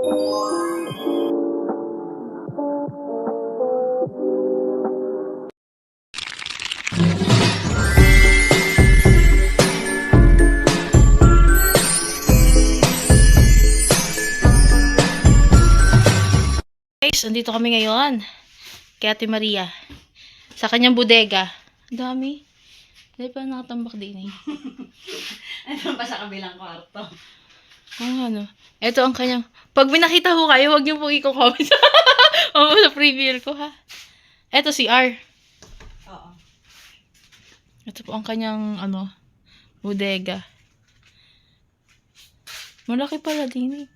Guys, andito kami ngayon kay Ate Maria sa kanyang bodega. Ang dami. Dahil pa nakatambak din eh. Ano pa sa kabilang kwarto? Ano? Ito ang kanyang... Pag binakita ko kayo, huwag niyo po i-comment. O sa preview ko ha. Ito si R. Oo. Ito po ang kanyang bodega. Malaki pala din eh.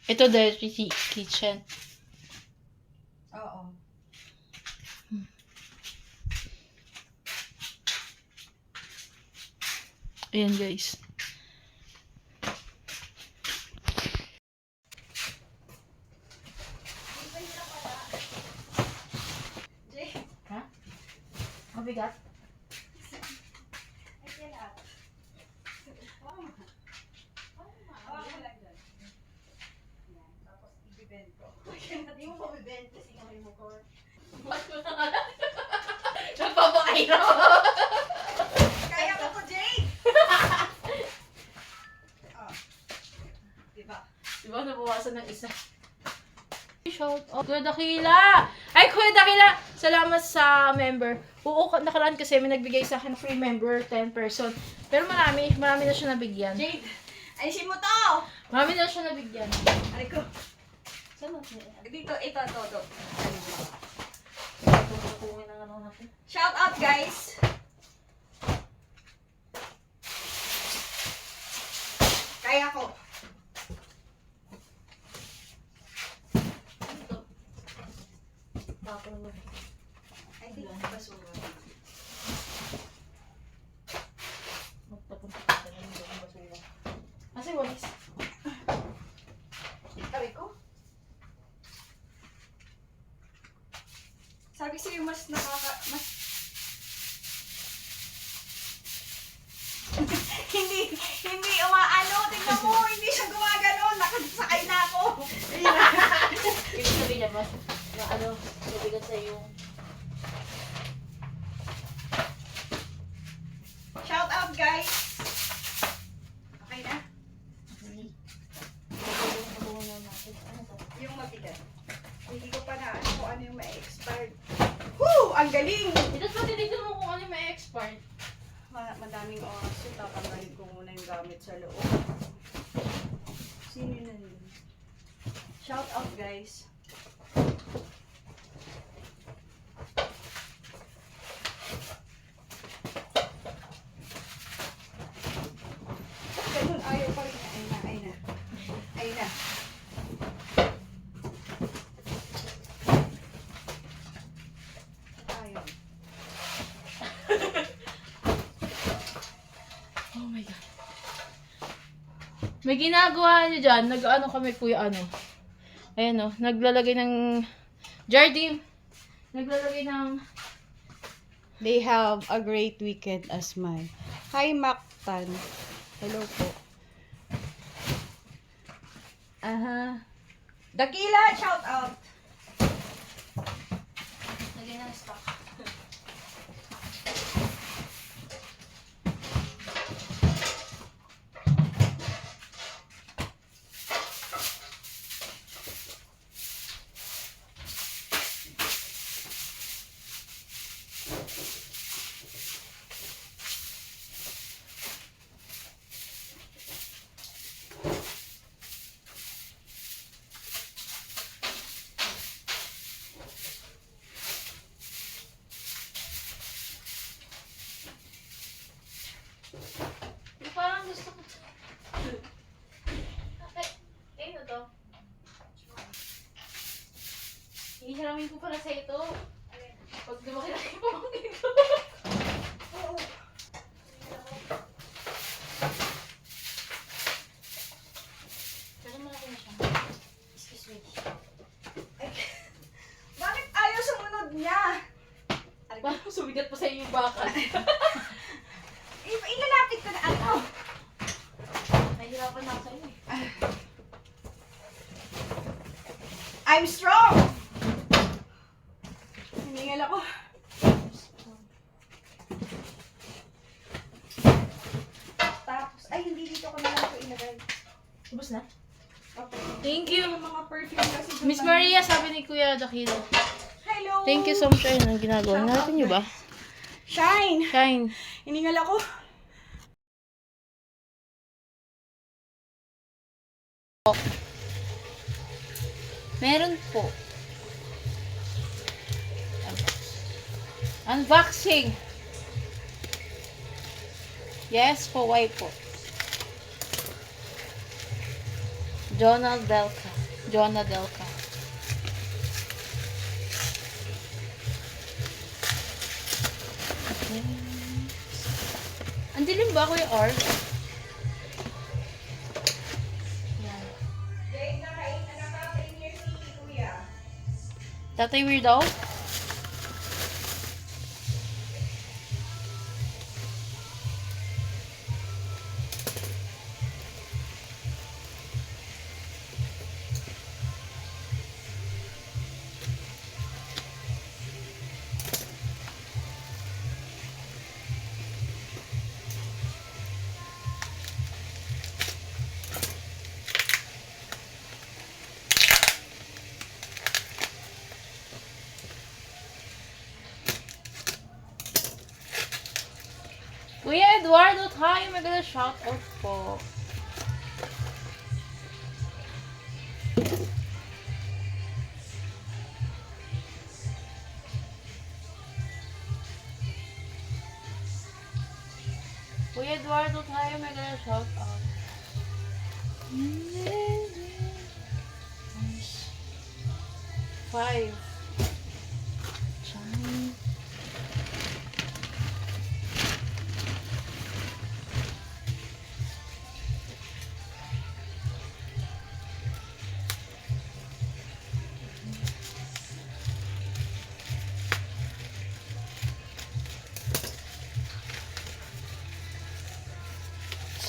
Ito dirty kitchen. Oo. Ayan guys. Ha? Mabigat? Hindi mo pa bibenta singahin mo ko. Nagpapakairaw! Kaya ko to, Jay! Oh. Diba? Diba nabawasan ng isa? Shout out. Kuya Dakila! Ay, Kuya Dakila! Salamat sa member. Oo, nakaraan kasi may nagbigay sa akin free member, 10 person. Pero marami na siya nabigyan. Jade! Ayusin mo to! Marami na siya nabigyan. Aray ko. Saan mo? Dito, ito. Tutungin ang natin. Shout out, guys! Kaya ko. Ito. Tapon mo. I think basura. Magtapon ka sa ng basura. Kasi walis. Aray ko. Sabi sa'yo, mas hindi umaano. Tingnan mo, hindi siya gumagano. Nakasakay na ako. Ibig sabihin niya, mas mabigat sa yung... Shout out, guys. Okay na? Yung mabigat. Hindi ko pa na kung ano yung ma-expired. Woo! Ang galing! Ito pa titignan mo kung ano yung may expert. Madaming oras yun. Tatanggalin ko muna yung gamit sa loob. Sino na yun? Shout out, guys. Ganun, ayaw pa rin. Ay na. Ayaw. Oh my God. May ginagawa niyo dyan. Nag-ano kami kuya Ayan naglalagay ng Jardim. Naglalagay ng... They have a great weekend as mine. Hi, Mactan. Hello po. Dakila, shout out. Lagay ng stock. Parang gusto ko... Ay, ano to? Ihiramin ko pala sa ito. Pag lumaki na yung pamangkin ko. Pero malaki na siya. Excuse me. Bakit ayaw sumunod niya? Parang sumigat pa sa iyo yung bakal. Ilalapit ko na ano. I'm strong! Hiningal ako. Tapos, ay, hindi dito ko na lang ito ilagay. Ubus na? Okay. Thank you. Yung mga perfume kasi. dun Miss lang. Maria, sabi ni Kuya Dakila. Hello! Thank you so much. Anong ginagawa natin nyo ba? Shine! Shine. Hiningal ako. Meron po. Unboxing. Yes po, why po? Jonah Delca. Jonah Delca. Okay. Ang dilim ba, Kuya R? Yan. Nakaka-in si Kuya. Tatay Weirdo? Kuya Eduardo, tayo maganda shoutout po. Kuya Eduardo, tayo maganda shoutout. Five. Chime.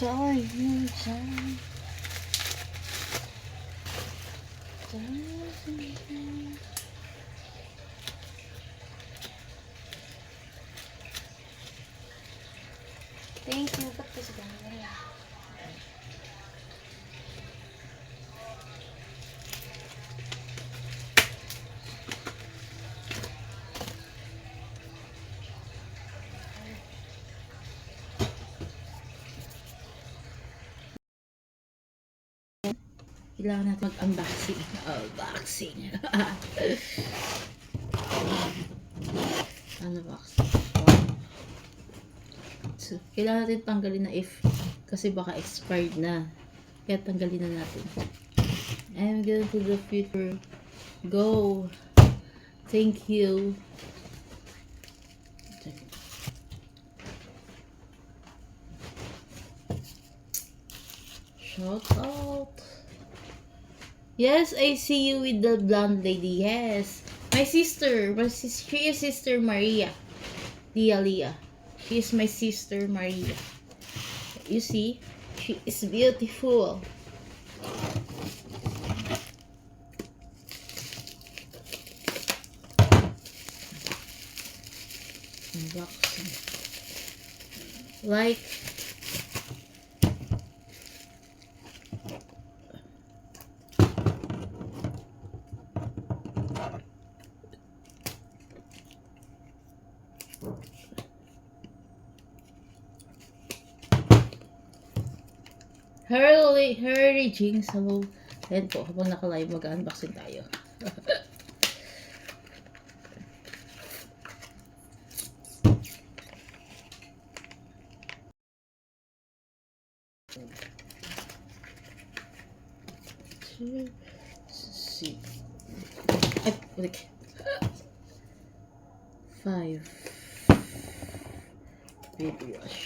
Sorry, time. Thank you. Ba't kasi ganyan? Kailangan natin mag-unboxing. Unboxing. Unboxing. So, kailangan natin tanggalin na if kasi baka expired na. Kaya tanggalin na natin. I'm going to the future. Go. Thank you. Shout out. Yes, I see you with the blonde lady. Yes. My sister. She is Sister Maria. Lia. She is my sister Maria. You see? She is beautiful. Unboxing. Like. Hurry, Jinx. Hello. Ayan po, habang naka-live, mag-unboxing tayo. See. Ay, ulit. 5. Baby wash.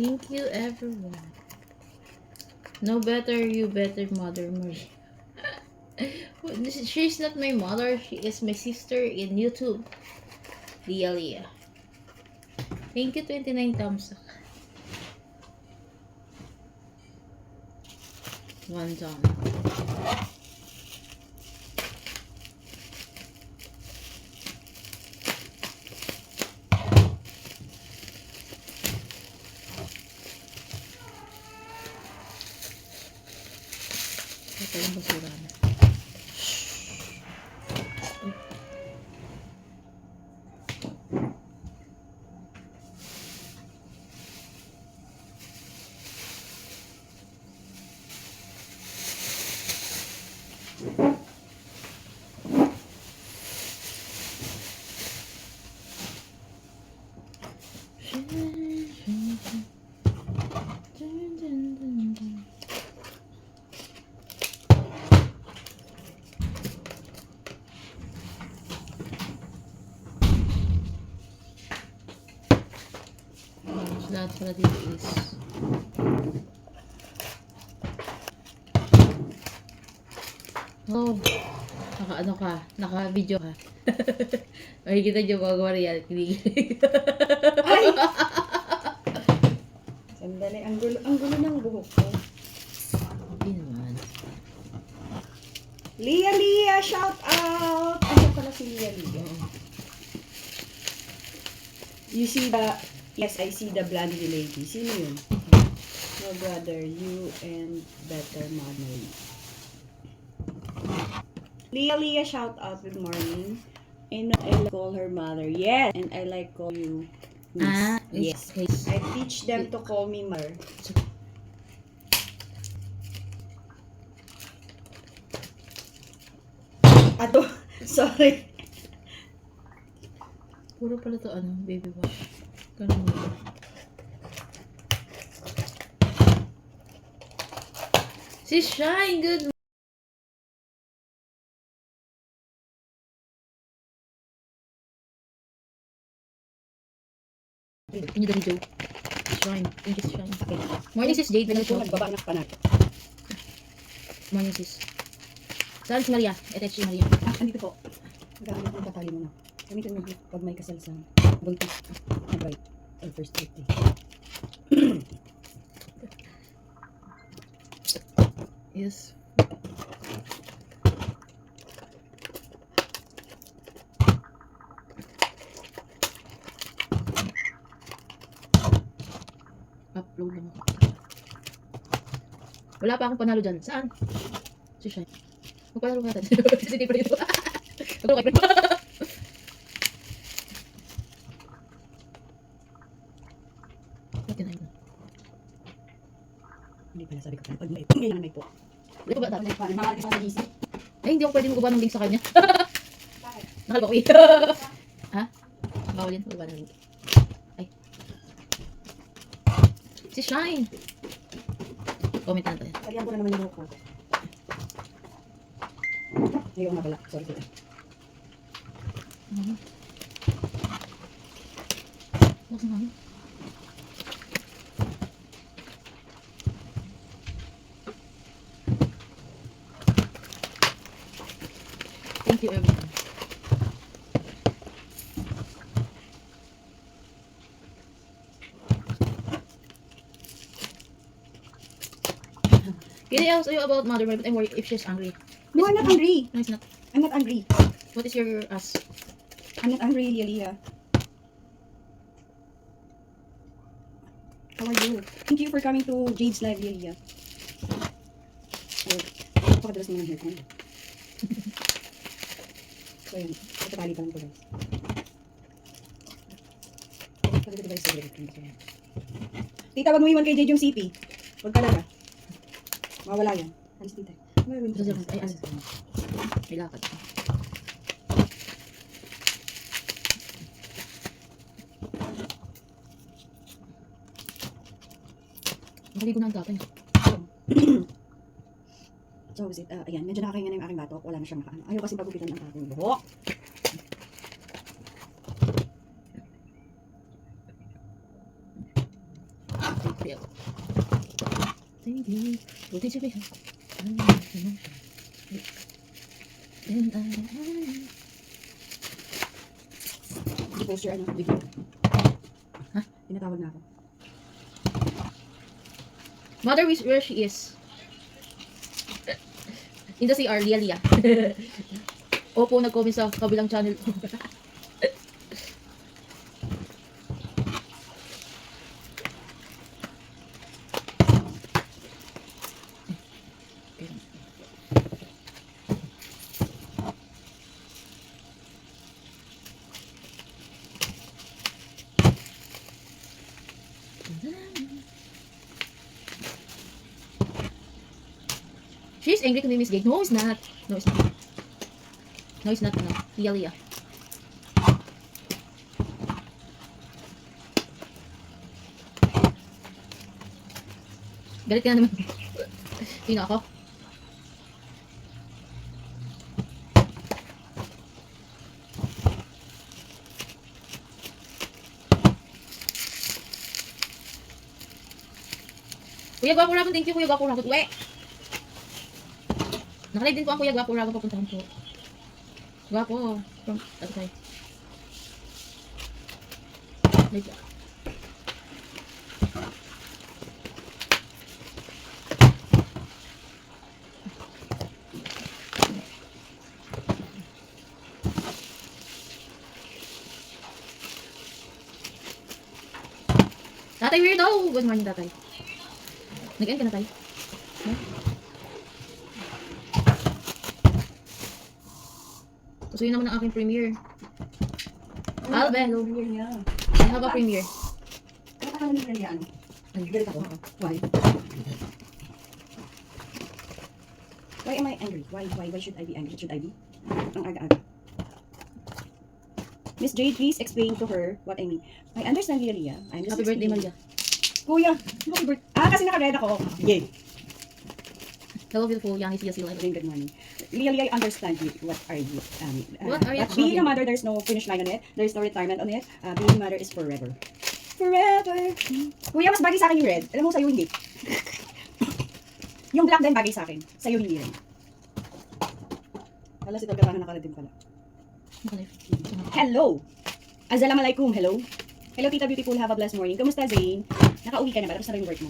Thank you, everyone. No better, you better, Mother Maria. She's not my mother. She is my sister in YouTube. Leah. Thank you, 29 thumbs up. One done. Ito yung basura na. Lahat pala dito is naka-video ka. Makikita niyo mga Maria, kinikilig. Ay! Sandali, ang gulo ng buhok ko. Hindi naman. Leah, shout out! Ano pala si Leah? You see the, yes, I see the blondie lady. Sino yun? No brother, you and better mother. Leah, shout out, good morning. And I like call her mother. Yes, and I like call you miss. Yes. I teach them to call me mother. Ato, sorry. Puro pala to baby wash. Ganun mo. Si Shine, good. Can you the video? Shine. Thank you, Shine. Okay. Morning, sis Jade. Ito, nagbaba na pa natin. Morning, sis. Saan si Maria? Ito si Maria. Andito po. Magkakalit ng tatali mo na. Gamitin mo pag may kasal sa buntis. Right. Or first birthday. Yes. Upload lang ako. Wala pa akong panalo dyan. Saan? Si Shine. Magpalaro natin. Hindi pa dito. Magpalaro kayo. Hindi pala sabi ko pala. Pag may po. Hindi ko ba dapat? Mahal ka sa GC. Ay, hindi ako pwede magawa ng link sa kanya. Nakal ba ko Ha? Bawal yan. Magawa ng link. Ay. Si Shine. Comment na tayo. Kalihan ko na naman yung buhok ko. Ngayon nga pala. Sorry kita. Wag na. Thank you, everyone. Can I ask you about Mother Mary, but I'm worried if she's angry. No, I'm not angry. No, it's not. I'm not angry. What is your ask? I'm not angry, Leah. How are you? Thank you for coming to Jade's live, Leah. Napakadalas naman ang hair ko. So, yun. Patali pa lang po, guys. Pagkakita guys, sa rin. Tita, wag mo iwan kay Jade yung CP. Wag talaga. Mawala yan. Alis tita. Ay, alis. May lakad. Nakaligo na ang tatay. So, ayan, medyo nakakahinga na yung aking batok. Wala na siyang makaano. Ayaw kasi pagupitan ang aking buhok. Thank you. Buti siya ba yan? I-post your video. Ha? Tinatawag na ako. Mother, where she is? In the CR, Lia. Opo, nag-comment sa kabilang channel ko. She's angry to me, Miss Gay. No, it's not. No, it's not. No, it's not. No. Lia. Galit ka na naman. Sino ako? Kuya Gwapo Ragon, thank you Kuya Gwapo Ragon. We! Nakalive din ko ang Kuya Gwapo Ragon, papuntahan ko. Gwapo. From, okay. Live ka. Tatay weirdo! Good morning, tatay. Nag-end ka na tayo? No? Gusto yun naman ang aking premiere. Albe, hello. I have a premiere. Ano ka naman nila yan? Ay, galit ako. Why? Why am I angry? Why should I be angry? Should I be? Ang aga-aga. Miss Jade, please explain to her what I mean. I understand, Lia. I'm just Happy birthday, explaining. Maria. Kuya, happy birthday. Kasi naka-red ako. Yay. Hello, beautiful young Sia Sila. Good morning. Lia, I understand you. What are you? What are you but being a talking? mother, there's no finish line on it. There's no retirement on it. Being a mother is forever. Forever. Kuya, mas bagay sa akin yung red. Alam mo, sa'yo hindi. Yung black din bagay sa akin. Sa'yo hindi rin. Wala si Tagkatahan naka-red din pala. Hello! Assalamualaikum, hello? Hello, Tita Beautiful, have a blessed morning. Kamusta, Zane? Nakauwi ka na ba? Tapos na rin work mo?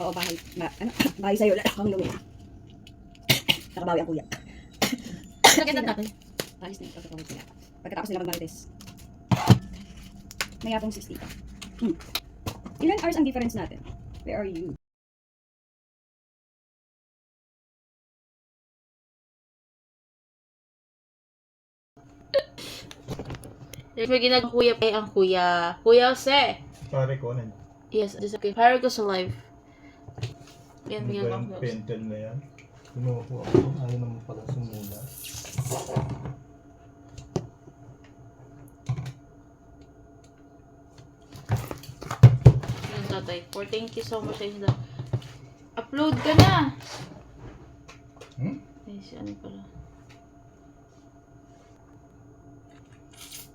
Oo, bahay. Bahay sa'yo. Ang lumi. Nakabawi ang kuya. Sakit ang tatay. Ayos na ito. Pagkatapos nila mag-marites. May atong 60. Ilan hours ang difference natin? Where are you? May ginagawa kuya pa ang kuya. Kuya Jose. Pare ko na. Yes, this is okay. Pare ko sa live. Yan, Ano ba bigyan yung ko. pentel na yan? Kinuha ako. Ayaw naman pala sumula. Yan, tatay. For thank you so much. Upload ka na. Ay, si ano pala.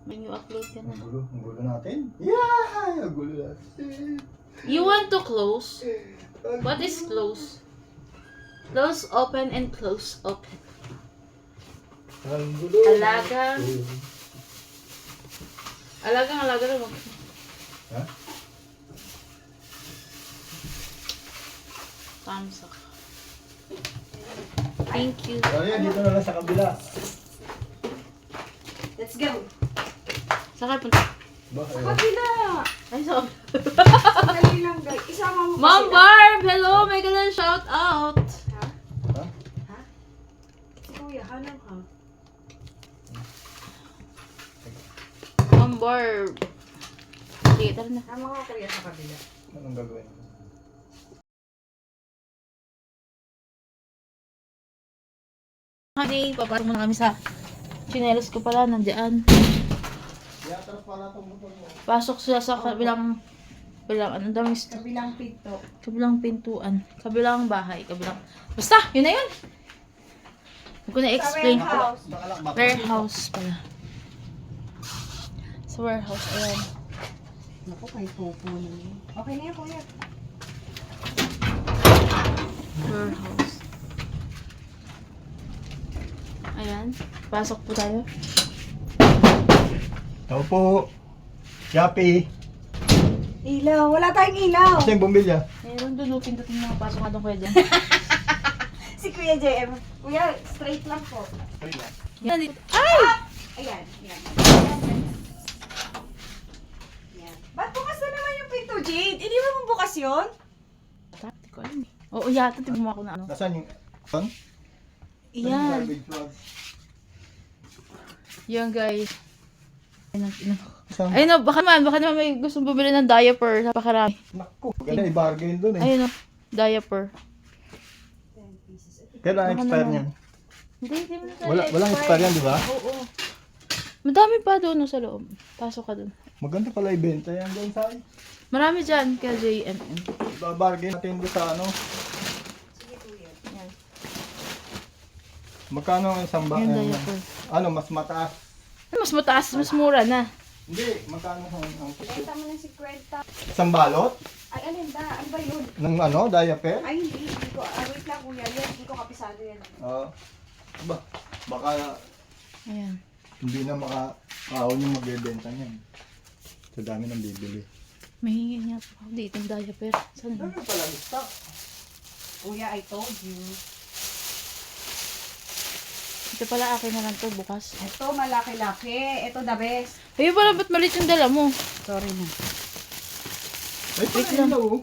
May new upload ka na. Ang gulo natin. Yeah! Ang gulo natin. You want to close? What is close? Close, open, and close, open. Ang gulo. Alaga. Alaga na. Ha? Thumbs up. Thank you. Ano yan? Dito na lang sa kabila. Let's go! Saan kayo punta? Bakit? Kabila! Ay, sorry. Dali lang, guys. Isama mo Ma'am Barb! Hello! May ganun shout out! Ha? Si Kuya, hanap ka. Ma'am Barb! Sige, tara na. Tama ka, Kuya, sa kabila. Anong gagawin? Honey, papasok muna kami sa chinelos ko pala, nandiyan. Yatras pala itong motor mo. Pasok sila sa kabilang ano daming Kabilang pito. kabilang pintuan, kabilang bahay, kabilang... Basta, yun na yun! Hindi ko na-explain. Bakalak ba? Warehouse pala. Sa warehouse, ayan. Naku, kahit popo na yun. Okay na yan, Kuya. Warehouse. Ayan. Pasok po tayo. Tao po. Yapi. Ilaw. Wala tayong ilaw. Kasi yung bumbilya. Meron doon. Pindutin mga pasok ka doon kuya dyan. Si Kuya JM. Kuya, straight lang po. Yan. Ay! Ayan. Ayan. Ayan. Ba't bukas na naman yung pinto, Jade? Hindi mo bukas yun? Hindi ko alam eh. Oo, yata. Tignan mo ako na ano. Nasaan yung... Saan? Yan. Garbage bag. Yan guys. Saan? Ayun o, baka naman may gustong bumili ng diaper. Napakarami. Naku, ganda i-bargain doon eh. Ayun o, diaper. Kailan Baka expire naman. niyan? Hindi mo na Walang expire yan, di ba? Oo. Madami pa doon no, sa loob. Pasok ka doon. Maganda pala ibenta yan doon sa akin. Marami dyan kaya JMM. Bargain natin doon sa ano. Yan. Magkano ang isang Yung diaper. Ano, mas mataas? Mas mataas, mas mura na. Hindi, magkano ang Benta mo ng 50. isang balot? Ay, alin ba? Ano ba yun? Ng ano, diaper? Ay, hindi. Hindi ko. Wait lang, Kuya. Yan, hindi ko kapisado yan. Baka Ayan. hindi na makaahon yung magbebenta niyan. Sa dami ng bibili. Mahingi niya ako dito ng diaper. Saan yun? Ano pala stock? Kuya, I told you. Ito pala akin na lang to bukas. Ito, malaki-laki. Ito, the best. Ayun pala, ba't malit yung dala mo? Sorry na. Ay, Wait pala lang. ilaw oh.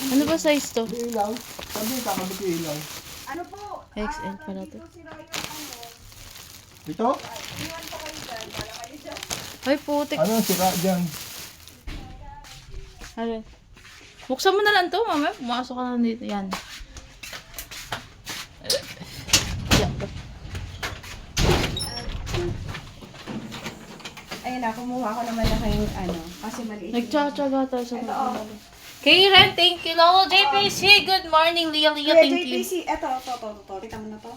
Ano ba size to? May ilaw. Sabi yung kakabit yung ilaw. Ano po? XL pala to. Dito sila yung ano. Ito? Iwan pa kayo dyan. Bala kayo dyan. Ay, putik. Ano ang sira dyan? Ano? Buksan mo na lang to, mama. Pumasok ka na dito. Yan. Yeah. Ayun na, kumuha ko naman na kayong ano. Kasi maliit. Nagtsatsaga tayo sa Ito, mga. oh. Karen, thank you. Lolo JPC, good morning. Lia, Kuya thank you. JPC, ito. Kita mo na to.